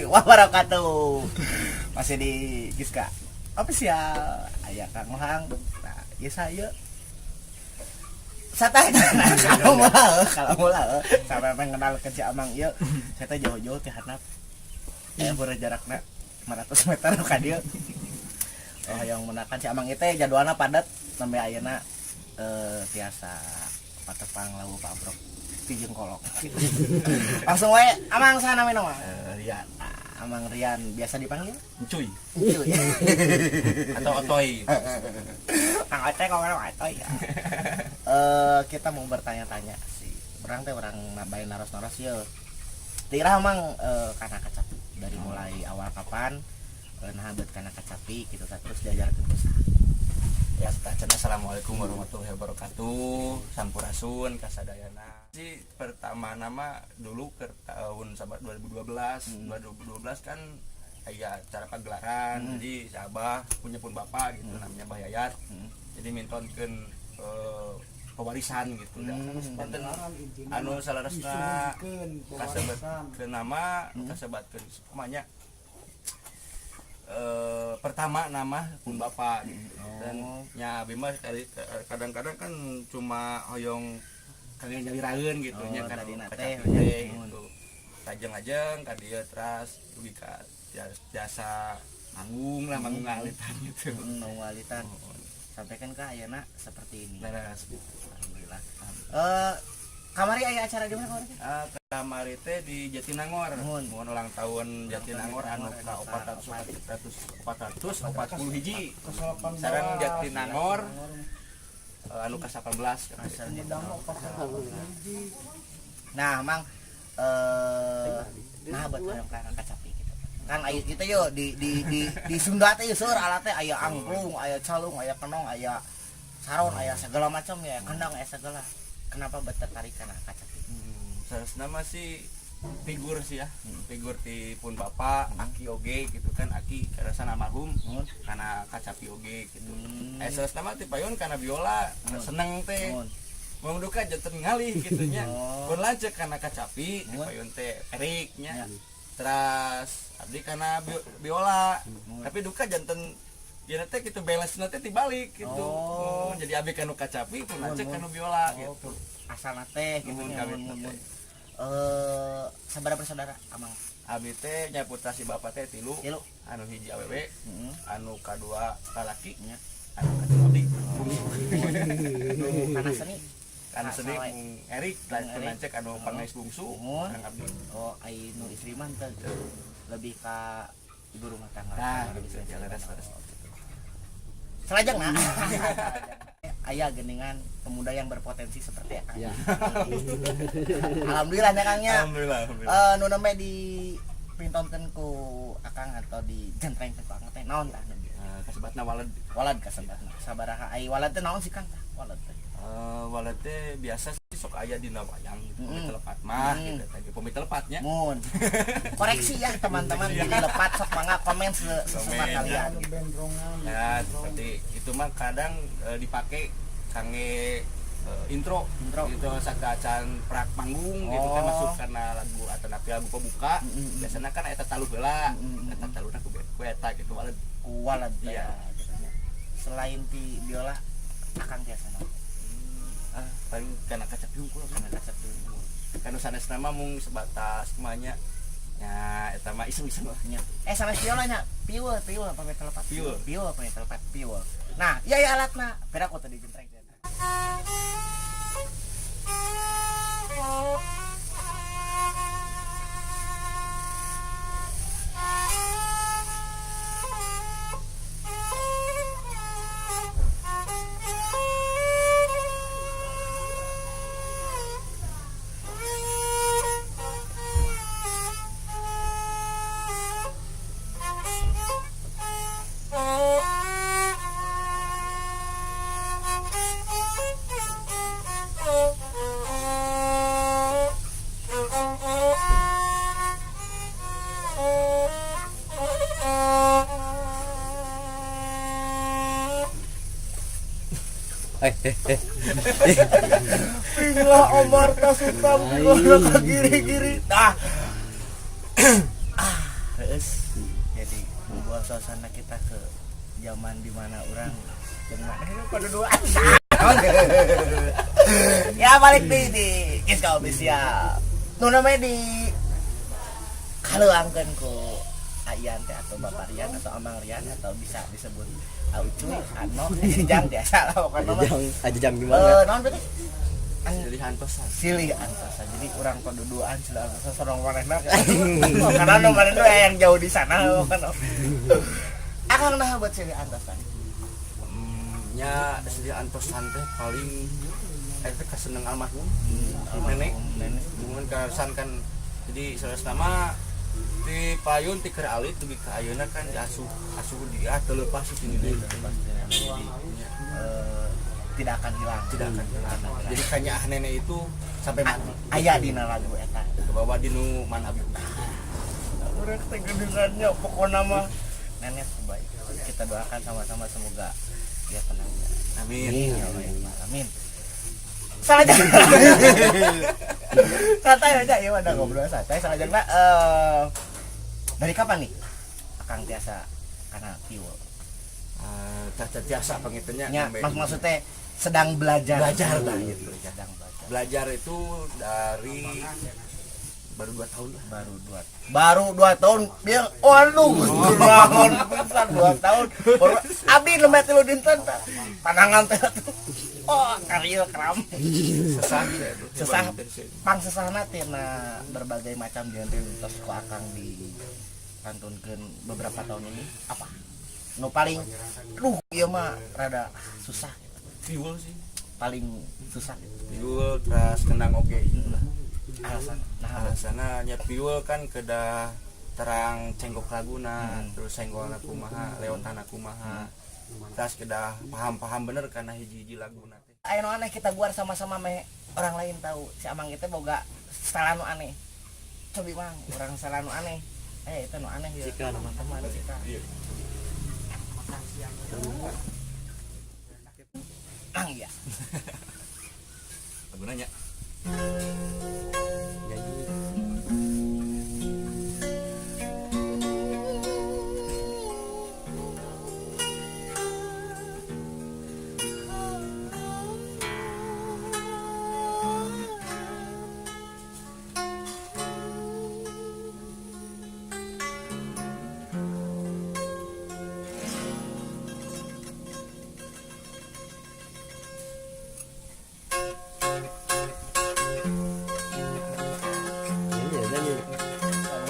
wabarakatuh. Masih di Giska official aya Kang Ohang. Nah, ieu saya satah kalau mulai sampai mengenal ke si Amang ieu saya teh jauh-jauh ti handap. Beureum jarakna 500 meter ka dieu. Oh yang menakan si Amang ieu teh jadwalna padat sampai ayeuna tiasa patepang lawu pabrok jeung kolok. Langsung wae Amang sana minum mah. Rian. Amang Rian biasa dipanggil Encuy. Encuy. Atau Otoy. Kang Otoy kok Otoy. Kita mau bertanya-tanya sih. Orang teh orang bae naros-naros ye. Tira Amang kana kacapi dari mulai awal kapan nah beut kana kacapi gitu terus diajarkeun ku saha. Ya, assalamualaikum warahmatullahi wabarakatuh. Sampurasun kasadayana. Si pertama nama dulu ke tahun 2012. 2012 kan aya acara pagelaran. Jadi Abah punya pun bapak gitu namanya Mbah Yayat. Jadi mintonkeun pewarisan gitu dah. Anu salaresna kasebatkeun nama, kasebatkeun namanya pertama nama pun bapak gitu. Dan nya abi mah kadang-kadang kan cuma hoyong kagak nyaliraeun gitu nya kana dina teh gitu. Tajeng-ajeng ka dieu teras dugi ka jasa manggung lah manggung ngalitan gitu. Manggung ngalitan. Sampaikan ke ayeuna seperti ini. Alhamdulillah. Kamari aya acara di mana kamari? Kamari teh di Jatinangor. Mohon ulang tahun Jatinangor anu ka 440 hiji. Sareng Jatinangor anu ka 18 kan. Nah, Mang nah betul yang kan kacapi gitu. Kan aya kita yo di Sunda teh seur alat teh aya angklung, aya calung, aya kenong, aya saron, aya segala macam ya, kendang aya segala. Kenapa tertarik kana kacapi? Saresna mah sih figur sih ya. Figur ti pun bapak, Aki oge gitu kan. Aki karasa almarhum kana kacapi oge gitu. Saresna mah ti payon kana biola, seneng teh. Mun duka janten ngalih gitu nya. Mun lanceuk kana kacapi, ti payon teh Erik nya. Terus abdi kana biola. Tapi duka janten ya teh gitu balance teh dibalik gitu. Jadi abi kanu kacapi pun lanceuk kanu biola gitu. Asalna teh gitu nya. Sabaraha bersaudara Amang? Abi teh nya putra si bapak teh 3. Anu hiji awewe, anu kadua lalaki nya. Anu katilu abdi. Kana seni. Kana seni Erik lanceuk anu pangais bungsu sareng abdi. Oh, ai nu istri mah teh lebih ka ibu rumah tangga. Nah, gitu jalaras. Selajeng nah. Aya geuningan pemuda yang berpotensi seperti Akang. Ya. Alhamdulillah nya Kangnya. Alhamdulillah. Nu nembe di pintonkeun ku Akang atau di jentrengkeun ku Akang teh naon tah? Kasebatna walad. Walad kasebatna. Sabaraha ai walad teh naon sih Kang tah? Walad teh. Walad teh biasa sih sok aya dina wayang gitu. Pemi telepat mah gitu tadi pemi telepatnya. Mun. Koreksi ya teman-teman di lepat sok mangga komen sesempat kalian. Ya, seperti itu mah kadang dipakai kangge intro gitu sakacan prak manggung gitu kan masuk karena lagu atau lagu pembuka. Biasanya kan eta taluh heula. Eta taluhna ku eta gitu walad. Iya. Selain ti biola Akang tiasa naon? Paling kana kacapi hungkul kana sanesna mah mung sebatas kumanya nya eta mah iseng-iseng lah nya sanes biola nya piul pake telepat piul pake telepat piul. Nah iya alatna beda kok tadi jentreng Pinglah Omar Kasutam gimana ke giri-giri. suasana kita ke zaman dimana orang jeung maneh pada duaan. Ya balik di Kiska Official. Nu namanya di kaleuangkeun ku Ayan teh atau Bapak Rian atau Amang Rian atau bisa disebut Ucuy, Ano, Jang biasa lah pokoknya mah. Ajang gimana? Naon berarti? Silih antosan. Silih antosan. Jadi urang paduduan silih antosan sorong manehna. Karena nu manehna yang jauh di sana kan. Akang nah buat silih antosan. Nya silih antosan teh paling eta kaseneng almarhum nenek. Mun karasan kan jadi sanes nama di payun ti keur alit dugi ka ayeuna kan diasuh dia teu leupas sini deui. Tidak akan hilang. Jadi kanyaah nenek itu sampai mati. Aya dina lagu eta. Kebawa dinu manhabib. Urang teh gedeungannya pokona mah nenek baik. Kita doakan sama-sama semoga dia tenang. Amin. Ya Allah, amin. Salah jangan. Santai aja ya udah ngobrol santai. Salah jangan. Dari kapan nih Akang tiasa kana piul? Tiasa pangitunya. Ya, maksudnya sedang belajar lah gitu. Sedang belajar. Belajar itu dari baru 2 tahun lah. Baru 2 tahun dia waduh kurang pisan 2 tahun. Baru abdi lembet lu dinten pandangan teh tuh. Oh, karya kram. Sesah. Pang sesahna tina berbagai macam genre tos ku Akang dipantunkeun beberapa tahun ini apa? Nu paling ieu mah rada susah. Piul sih. Paling susah. Piul terus kenang oge itulah. Alasanna nya piul kan kedah terang cenggok laguna, terus senggolna kumaha, leontana kumaha. Terus kedah paham bener karena hiji-hiji laguna teh. Aya nu aneh kita guar sama-sama meh orang lain tahu. Si Amang itu boga style nu aneh. Cobi Mang, orang style nu aneh. Itu nu aneh ya. Cika teman-teman kita. Iya. Mang ya. Lagunanya.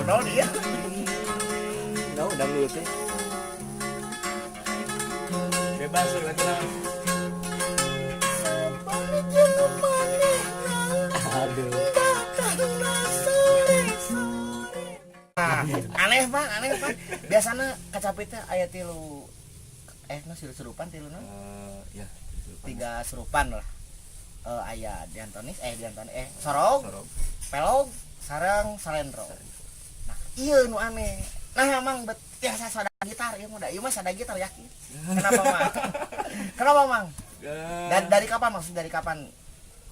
Naon dia? Naon dangdut teh. Bebas lagu. Aduh. Aneh Pak. Biasana kacapitnya aya tilu serupan tilu na? Ya, 3 serupan lah. Aya sorong, pelog, sareng, salendro. Nah, ieu nu aneh. Nah, emang biasa sada gitar ieu mah ieu mah sada gitar yakin. Kenapa, Mang? Dari kapan maksud dari kapan?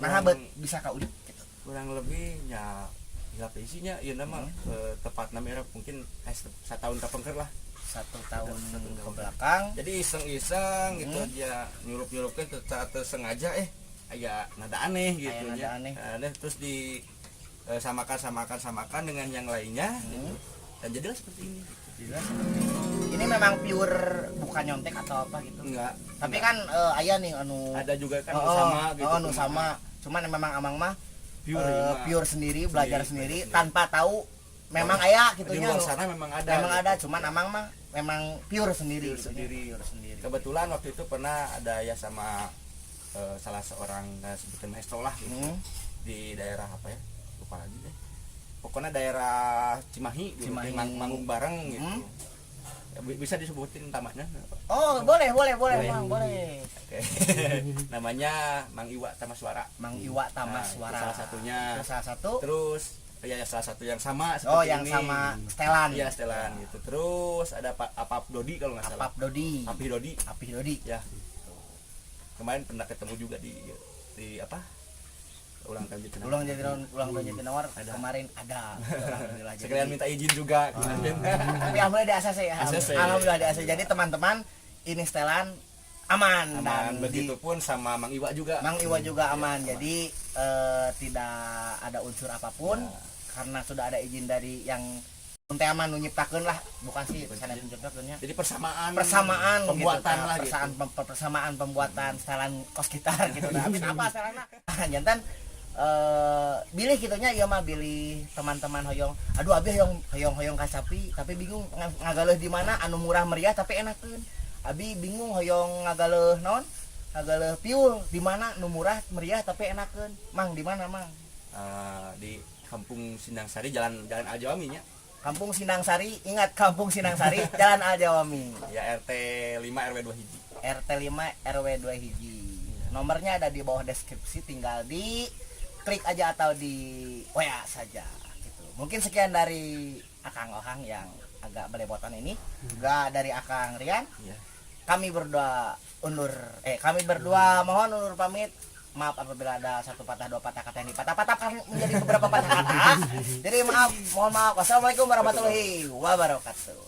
Nah, bisa ka udik gitu. Kurang lebih nya hilap isinya ieu nama tepatna merah mungkin 1 tahun kapengker lah. 1 tahun ke belakang. Jadi iseng-iseng gitu aja nyurup-nyurupkeun saat sengaja aya nada aneh gitu aya nada aneh. Terus di samakan dengan yang lainnya gitu. Dan jadilah seperti ini. Ini memang pure bukan nyontek atau apa gitu. Enggak. Tapi kan aya nih anu ada juga kan sama gitu. Anu sama. Cuman memang Amang mah pure sendiri, belajar sendiri tanpa tahu memang aya gitu di nya. luar sana memang ada, cuman Amang mah memang pure sendiri. Pure sendiri. Kebetulan waktu itu pernah ada ya sama salah seorang sebutan maestro lah gitu. Di daerah apa ya? Lupa lagi deh. Pokoknya daerah Cimahi. Manggung bareng gitu. Ya, bisa disebutin namanya? Oh, boleh. Mang, boleh. Oke. Namanya Mang Iwa Tamaswara. Salah satunya. Salah satu. Terus ya salah satu yang sama seperti yang ini. Sama Stelan. Iya, Stelan gitu. Terus ada Apap Dodi kalau nggak salah. Apih Dodi. Ya. Kemarin pernah ketemu juga di apa? ulang tahun Jatinangor. ulang tahun Jatinangor kemarin ada. Alhamdulillah. Sekalian minta izin juga. Tapi alhamdulillah di ACC ya. ACC. Alhamdulillah di ACC. Jadi teman-teman ini setelan aman, dan begitupun sama Mang Iwa juga. Mang Iwa juga aman. Jadi tidak ada unsur apapun karena sudah ada izin dari yang teh aman nyiptakeun lah, bukan sih sana penciptakeunnya. Jadi persamaan pembuatan gitu, lah gitu. Persamaan pembuatan setelan kos kita gitu. Nah, apa setelana? Jantan bilih kitunya ieu mah bilih teman-teman hoyong. Aduh abi hoyong kasapi tapi bingung ngagaleuh di mana anu murah meriah tapi enakeun. Abi bingung hoyong ngagaleuh naon? Ngagaleuh piul di mana nu murah meriah tapi enakeun. Mang di mana, Mang? Di Kampung Sindang Sari, Jalan Aljawami nya. Kampung Sindang Sari, ingat Kampung Sindang Sari, Jalan Aljawami. Ya RT 5 RW 2 hiji. RT 5 RW 2 hiji. Nomornya ada di bawah deskripsi, tinggal di klik aja atau di WA saja gitu. Mungkin sekian dari Akang Ohang yang agak belepotan ini. Juga dari Akang Rian. Iya. Kami berdua mohon undur pamit. Maaf apabila ada satu patah dua patah kata yang dipatah-patahkan menjadi beberapa patah kata. Jadi mohon maaf. Wassalamualaikum warahmatullahi wabarakatuh.